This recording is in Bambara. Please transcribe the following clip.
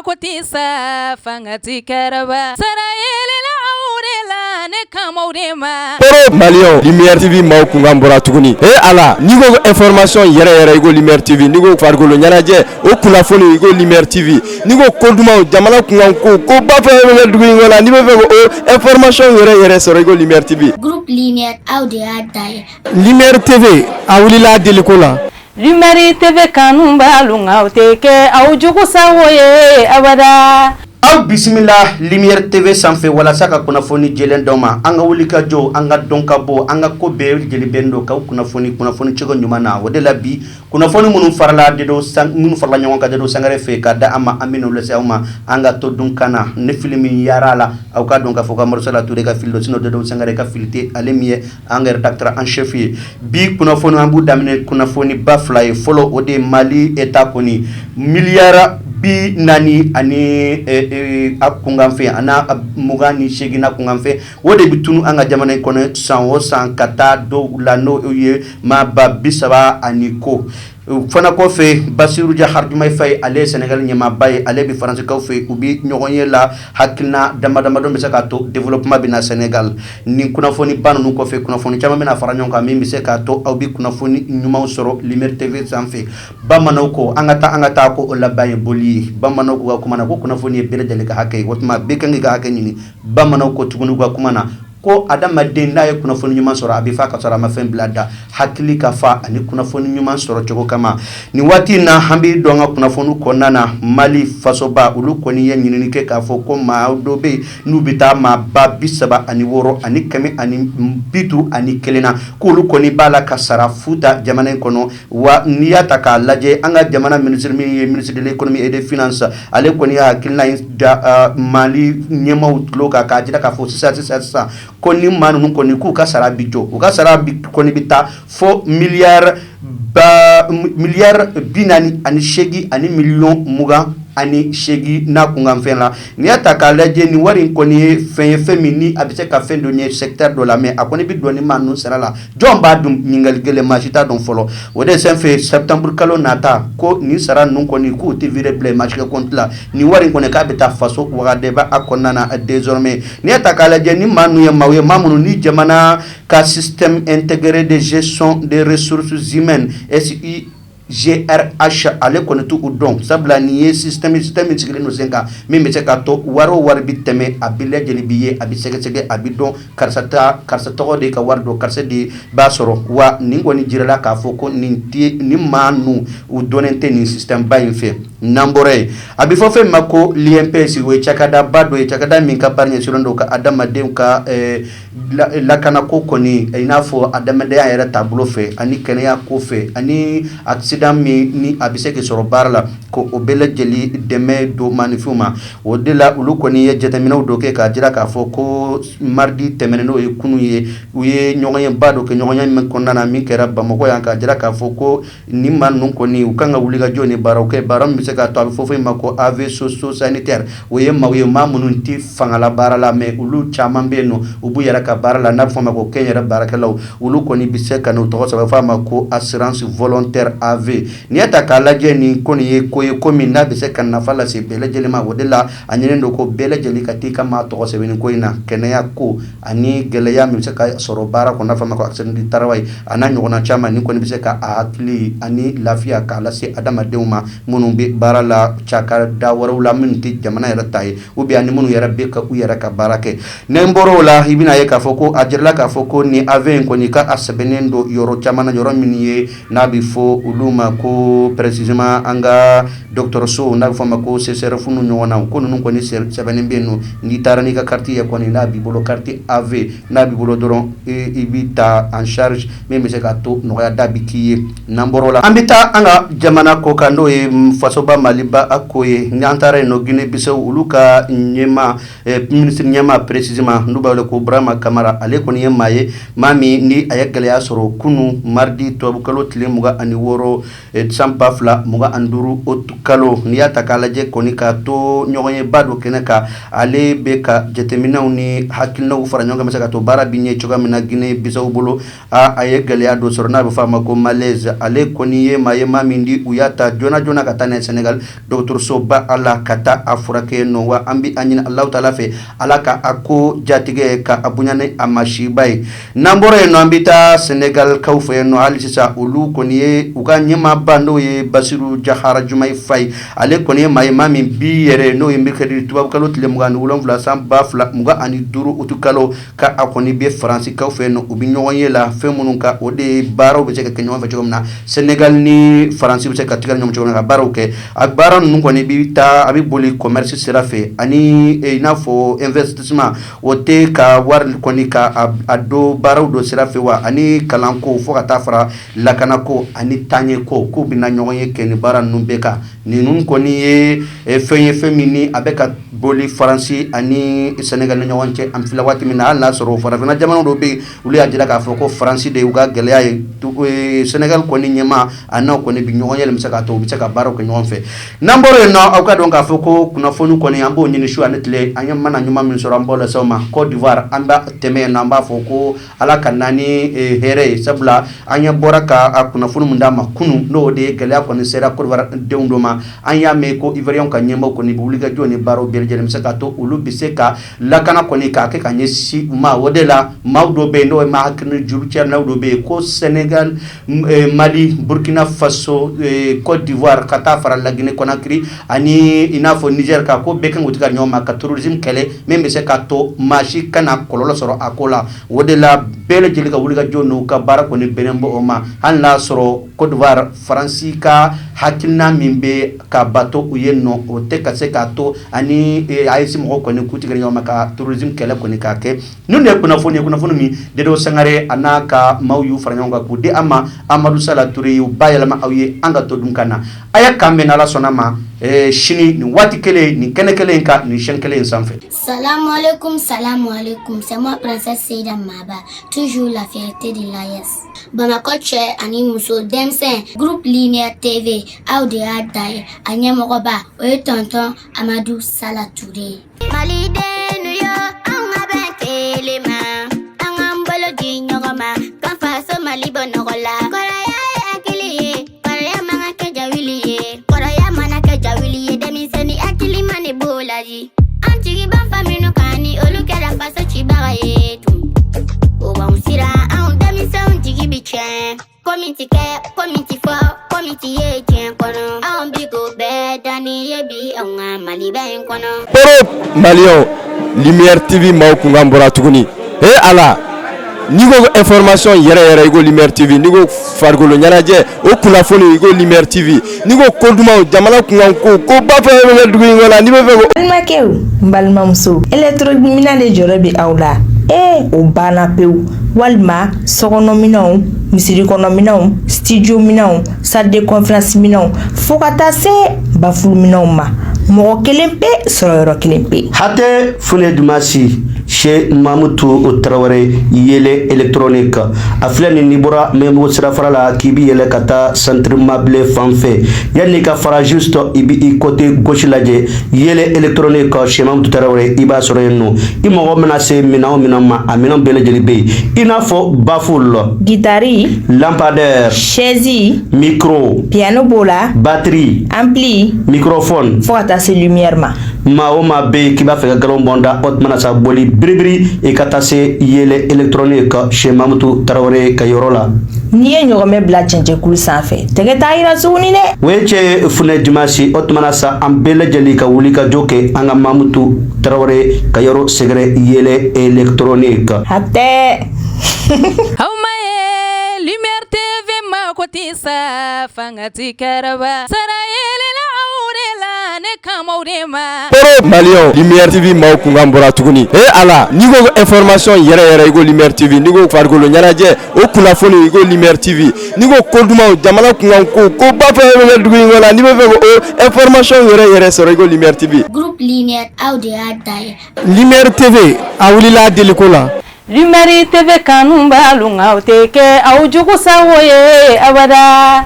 kotisa fangati karaba sarayele la aurela ne kamaurema Malion Lumière TV maw kungan bora tuguni ala nigo information yere igo Lumière TV nigo fargolo nyanaje o kunafoni igo Lumière TV nigo koduma jamana kungan ko ba fa dugu ngola ni be o information yere soro igo Lumière TV groupe Lumière audio adai Lumière TV awulila delikola Lumière TV kanumba lunga uteke au jugu sawoye abada aw bismillah Lumière TV sanfɛ walasa ka kunnafoni jelen dɔw ma an ka wuli ka jɔ an ka dɔn ka bɔ an ka ko bɛɛ jeli bendo ka kunnafoni cogo ɲuman na o de la bi kunnafoni minnu farala ɲɔgɔn kan de do sangare fɛ ka da an ma an bɛna lase aw ma an ka to dun kana ne fili min yara la aw ka dɔn ka fɔ ka Marcela Touré ka fili do sino de do sangare ka fili tɛ ale min ye an ka rédacteur en chef ye bi kunnafoni an b'u daminɛ kunnafoni ba fila ye fɔlɔ o de Mali état kɔni miliyara bi nani ani a kungan fɛ ana mugan ni segin kungan fɛ o de bi tunu an ka jamana in kɔnɔ san o san ka taa dɔw la n'o ye maa ba 30 ani ko fana kɔfɛ Basiru Jahar Jumai Faye ale ye Senegal ɲɛmaaba ye ale bi faransikaw fɛ u bi ɲɔgɔn ye la hakilina damadɔ bɛ se k'a to développement bɛ na Senegal nin kunnafoni ba ninnu kɔfɛ kunnafoni caman bɛna fara ɲɔgɔn kan min bɛ se k'a to aw bi kunnafoni ɲumanw sɔrɔ Lumière TV sanfɛ bamananw ko an ka taa ko o laban ye boli ye bamananw ko ka kuma na ko kunnafoni ye bɛɛ lajɛlen ka hakɛ ye o tuma bɛɛ kan k'i ka hakɛ ɲini bamananw ko tuguni ka kuma na ko adamaden n'a ye kunnafoni ɲuman sɔrɔ a bɛ fa ka sɔrɔ a ma fɛn bila da hakili ka fa ani kunnafoni ɲuman sɔrɔ cogo kama nin waati in na an bɛ dɔn ka kunnafoni kɔnɔna na Mali fasoba olu kɔni ye ɲinini kɛ k'a fɔ ko maa dɔ bɛ yen n'u bɛ taa maa ba 36 ani 151 na k'olu kɔni b'a la ka sara futa jamana in kɔnɔ wa n'i y'a ta k'a lajɛ an ka jamana ministre min ye ministre de l'économie et des finances ale kɔni y'a hakilina in da Mali ɲɛmaaw tulo kan k'a jira k'a fɔ sisan ko ni maa ninnu kɔni k'u ka sara bi jɔ u ka sara bi kɔni bɛ taa fo miliyari 48 ani miliyɔn 28 n'a kunkan fɛn la n'i y'a ta k'a lajɛ ni wari in kɔni ye fɛn ye fɛn min ni a bɛ se ka fɛn dɔ ɲɛ secteur dɔ la mais a kɔni bɛ dɔn ni maa ninnu sara la jɔn b'a dun ɲininkali gɛlɛn maa si t'a dɔn fɔlɔ o de senfɛ septembre kalo nata ko nin sara ninnu kɔni k'u tɛ viré bilen maa si ka compte la ni wari in kɔni k'a bɛ taa faso wagadeba a kɔnɔna na désormais n'i y'a ta k'a lajɛ ni maa ninnu ye maa ye maa minnu ni jamana ka système intégré de gestion des ressources humaines GRH ale kɔni t'u dɔn sabula nin ye système sigilen no sen kan min bɛ se ka to wari bi tɛmɛ a bɛ lajɛlen bi ye a bɛ sɛgɛsɛgɛ a bɛ dɔn karisa tɔgɔ de ka wari dɔn karisa de b'a sɔrɔ wa nin kɔni jirala k'a fɔ ko nin maa ninnu u dɔnnen tɛ nin système ba in fɛ n'an bɔra yen a bɛ fɔ fɛn min ma ko l'INPS o ye cakada ba dɔ ye cakada min ka baara ɲɛsinnen don ka adamadenw ka lakanako kɔni i n'a fɔ adamadenya yɛrɛ taabolo fɛ ani kɛnɛya ko fɛ ani accident min ni a bɛ se k'i sɔrɔ baara la ko o bɛɛ lajɛlen dɛmɛ don maanifinw ma o de la olu kɔni ye jateminɛw dɔ kɛ k'a jira k'a fɔ ko mardi tɛmɛnen n'o ye kunun ye u ye ɲɔgɔnye ba dɔ kɛ ɲɔgɔnya min kɔnɔna na min kɛra Bamakɔ yan k'a jira k'a fɔ ko nin maa ninnu kɔni u kan ka wuli ka jɔ ni baaraw kɛ baara min bɛ se k'a to a bɛ fɔ fɛn ma ko AV socio-sanitaire o ye maa minnu tɛ fangala baara la mais olu caman bɛ yen nɔ u b'u yɛrɛ ka baara la n'a bɛ fɔ a ma ko kɛnyɛrɛ baarakɛlaw olu kɔni bɛ se ka n'u tɔgɔ sɛbɛn fɔ a ma ko assurance volontaire AV n'i y'a ta k'a lajɛ nin kɔni ye ko ye ko min n'a bɛ se ka nafa lase bɛɛ lajɛlen ma o de la a ɲininen don ko bɛɛ lajɛlen ka t'i ka maa tɔgɔ sɛbɛn nin ko in na kɛnɛya ko ani gɛlɛya min bɛ se ka sɔrɔ baara kɔnɔ n'a fɔ a ma ko accident du travail a n'a ɲɔgɔnna caman nin kɔni bɛ se ka a hakili ani lafiya k'a lase adamadenw ma minnu bɛ baara la cakada wɛrɛw la minnu tɛ jamana yɛrɛ ta ye ou bien ani minnu yɛrɛ bɛ ka u yɛrɛ ka baara kɛ n'an bɔra o la i bɛna ye k'a fɔ ko a jirala k'a fɔ ko ni AV in kɔni ka a sɛbɛnnen don yɔrɔ caman na yɔrɔ min ye n'a bɛ fɔ olu ma ko précisément an ka dɔgɔtɔrɔso n'a bɛ fɔ a ma ko CCRF nu ɲɔgɔn na ko ninnu kɔni sɛbɛnnen bɛ yen nɔ n'i taara n'i ka carte ye kɔni n'a b'i bolo carte AV n'a b'i bolo dɔrɔn i bɛ ta en charge min bɛ se k'a to nɔgɔya da bɛ k'i ye n'an bɔra o la an bɛ taa an ka jamana kɔ kan n'o ye fasoba Maliba a ko ye n'an taara yen nɔ Guinée Bissau olu ka ɲɛmaa ministre ɲɛmaa précisément n'u b'a wele ko Burama Kamara ale kɔni ye maa ye maa min ni a ye gɛlɛya sɔrɔ kunun mardi tubabukalo tile 26 sɔrɔ san 2025 o kalo n'i y'a ta k'a lajɛ kɔni ka to ɲɔgɔn ye ba dɔ kɛnɛ kan ale bɛ ka jateminɛw ni hakilinaw fara ɲɔgɔn kan bɛ se ka to baara bi ɲɛ cogoya min na Guinée Bissau bolo a ye gɛlɛya dɔ sɔrɔ n'a bɛ fɔ a ma ko malaise ale kɔni ye maa ye maa min di u y'a ta joona joona ka taa n'a ye Sénégal dɔgɔtɔrɔsoba a la ka taa a furakɛ yen nɔ wa an bɛ a ɲini Alahu Taala fɛ Ala ka a ko jatigɛ ka a bonya ni a ma siba ye n'an bɔra yen nɔ an bɛ taa Sénégal kaw fɛ yen nɔ hali sisan olu kɔni ye u ka ɲɛmaaba n'o ye Basiru Jahara Jumayi Fayi ale kɔni ye maa ye maa min bi yɛrɛ n'o ye mercredi tubabukalo tile 27 san 2025 utu kalo ka a kɔni bɛ Faransi kaw fɛ yen nɔ u bɛ ɲɔgɔn ye la fɛn minnu ka o de baaraw bɛ se ka kɛ ɲɔgɔn fɛ cogo min na Sénégal ni Faransi bɛ se ka tigɛ ɲɔgɔn cogo min na ka baaraw kɛ a baara ninnu kɔni bɛ taa a bɛ boli commerce sira fɛ ani i n'a fɔ investissement o tɛ ka wari kɔni ka a do baaraw do sira fɛ wa ani kalanko fo ka taa fara lakanako ani taɲɛ ko k'u bɛna ɲɔgɔn ye kɛ ni baara ninnu bɛɛ kan ninnu kɔni ye fɛn ye fɛn min ni a bɛ ka boli Faransi ani Sénégal ni ɲɔgɔn cɛ an filɛ waati min na hali n'a sɔrɔ farafinna jamana dɔw bɛ yen olu y'a jira k'a fɔ ko Faransi de y'u ka gɛlɛya ye Sénégal kɔni ɲɛma a n'aw kɔni bi ɲɔgɔn yɛlɛ bɛ se k'a to u bɛ se ka baaraw kɛ ɲɔgɔn fɛ n'an bɔra yen nɔ aw ka dɔn k'a fɔ ko kunnafoni kɔni an b'o ɲini su ani tile an ye mana ɲuman min sɔrɔ an b'o lase aw ma Côte d'Ivoire an b'a tɛmɛ yen nɔ an b'a fɔ ko Ala ka na ni hɛrɛ ye sabula an ye bɔra ka a kunnafoni min d'a ma kunun n'o de ye gɛlɛya kɔni sera Côte d'Ivoire denw dɔ ma an y'a mɛn ko Ivoirien ka ɲɛmaaw kɔni bɛ wuli ka jɔ ni baaraw bɛɛ lajɛlen bɛ se ka to olu bɛ se ka lakana kɔni k'a kɛ ka ɲɛsin u ma o de la maaw dɔ bɛ yen n'o ye maa hakili juru cɛrinnaw dɔ bɛ yen ko Sénégal Mali Burkina Faso Côte d'Ivoire ka taa fara la Guinée Conakry ani i n'a fɔ Niger ka ko bɛɛ kan k'u tigɛ ɲɔgɔn ma ka terrorisme kɛlɛ min bɛ se ka to maa si kana kɔlɔlɔ sɔrɔ a ko la o de la bɛɛ lajɛlen ka wuli ka jɔ n'u ka baara kɔni bɛnnen bɔ o ma hali n'a sɔrɔ Côte d'Ivoire Faransi ka hakilina min bɛ ka bato u ye nɔ o tɛ ka se k'a to ani AES mɔgɔw kɔni k'u tigɛ ɲɔgɔn ma ka terrorisme kɛlɛ kɔni k'a kɛ ninnu de ye kunnafoni ye kunnafoni min Dedo Sangare a n'a ka maaw y'u fara ɲɔgɔn kan k'u di an ma Amadou Sala Touré y'u bayɛlɛma aw ye an ka to dun kan na a ye kan bɛn n'Ala sɔnna ma sini nin waati kelen nin kɛnɛ kelen in kan nin chaîne kelen in sanfɛ. Salam alaikum, c'est moi Princesse Seyda Maba, toujours la fierté de l'AES. Bamako cɛ ani muso denmisɛn groupe Lumière TV aw de y'a da ye a ɲɛmɔgɔba o ye tonton Amadou Sala Touré. Maliden yo an ka bɛn kelen ma an k'an bolo di ɲɔgɔn ma k'an faso Mali bɔ nɔgɔ la. Kɔrɔya ye hakili ye kɔrɔya man ka kɛ jawili ye kɔrɔya mana kɛ jawili ye denmisɛnnin hakili ma ne b'o laji an tigi b'an fa minnu kan ni olu kɛra faso cibaga ye tun o b'anw siran anw denmisɛnw jigi bi tiɲɛ komi ti kɛ komi ti fɔ komi ti ye tiɲɛ kɔnɔ anw bi ko bɛɛ danni ye bi anw ka Maliba in kɔnɔ. Europe Malien Lumière TV maaw kunkan bɔra tuguni Ala n'i ko information yɛrɛ yɛrɛ i ko Lumière TV n'i ko farikolo ɲɛnajɛ o kunnafoni i ko Lumière TV n'i ko ko dumanw jamana kunkan ko ba fɛn fɛn bɛ dugu in kɔnɔ n'i bɛ fɛ ko. balimakɛw n balimamuso électronique de jɔyɔrɔ bɛ aw la o banna pewu walima sokɔnɔminɛnw misiri kɔnɔminɛnw studio minɛnw salle de conférence minɛnw fo ka taa se bafuluminɛnw ma mɔgɔ kelen pe sɔrɔ yɔrɔ kelen pe. Hatɛ Fune Dumasi Chez Mamoutou Traoré yele électronique a filɛ ni bɔra Membo sirafara la k'i bi yɛlɛ ka taa centre meublé fan fɛ yanni ka fara juste i bi i côté gauche lajɛ yele électronique chez Mamoutou Traoré i b'a sɔrɔ yen nɔ i mɔgɔ mana se minɛn o minɛn ma a minɛn bɛɛ lajɛlen bɛ yen i n'a fɔ bafoule guitare lampadaire chaise micro piano b'o la batterie ampli microphone fo ka taa se lumière ma maa o maa bɛ yen k'i b'a fɛ ka galon bɔnda o tuma na sa boli biribiri i ka taa se yele électronique chez Mamoutou Traoré ka yɔrɔ la. N'i ye ɲɔgɔnmɛ bila cɛncɛnkulu sanfɛ tɛgɛ t'a yira tuguni dɛ. O ye cɛ Funɛ Dumasi o tuma na sa an bɛɛ lajɛlen ka wuli ka jɔ kɛ an ka Mamoutou Traoré ka yɔrɔ sɛgɛrɛ yele électronique. Hatɛ. Aw ma ye Lumière TV ma ko ti sa fanga ti kɛrɛba sara yelela aw de la ne kamaw de ma. Europe Malien Lumière TV maaw kunkan bɔra tuguni Ala n'i ko information yɛrɛ yɛrɛ i ko Lumière TV n'i ko farikolo ɲɛnajɛ o kunnafoni i ko Lumière TV n'i ko ko dumanw jamana kunkan ko ba fɛn fɛn bɛ dugu in kɔnɔ n'i bɛ fɛ ko information yɛrɛ yɛrɛ sɔrɔ i ko Lumière TV. Groupe Lumière aw de y'a da ye. Lumière TV a wulila a deliko la. Lumière TV kanu b'alu nka o tɛ kɛ aw jugu sago ye abada.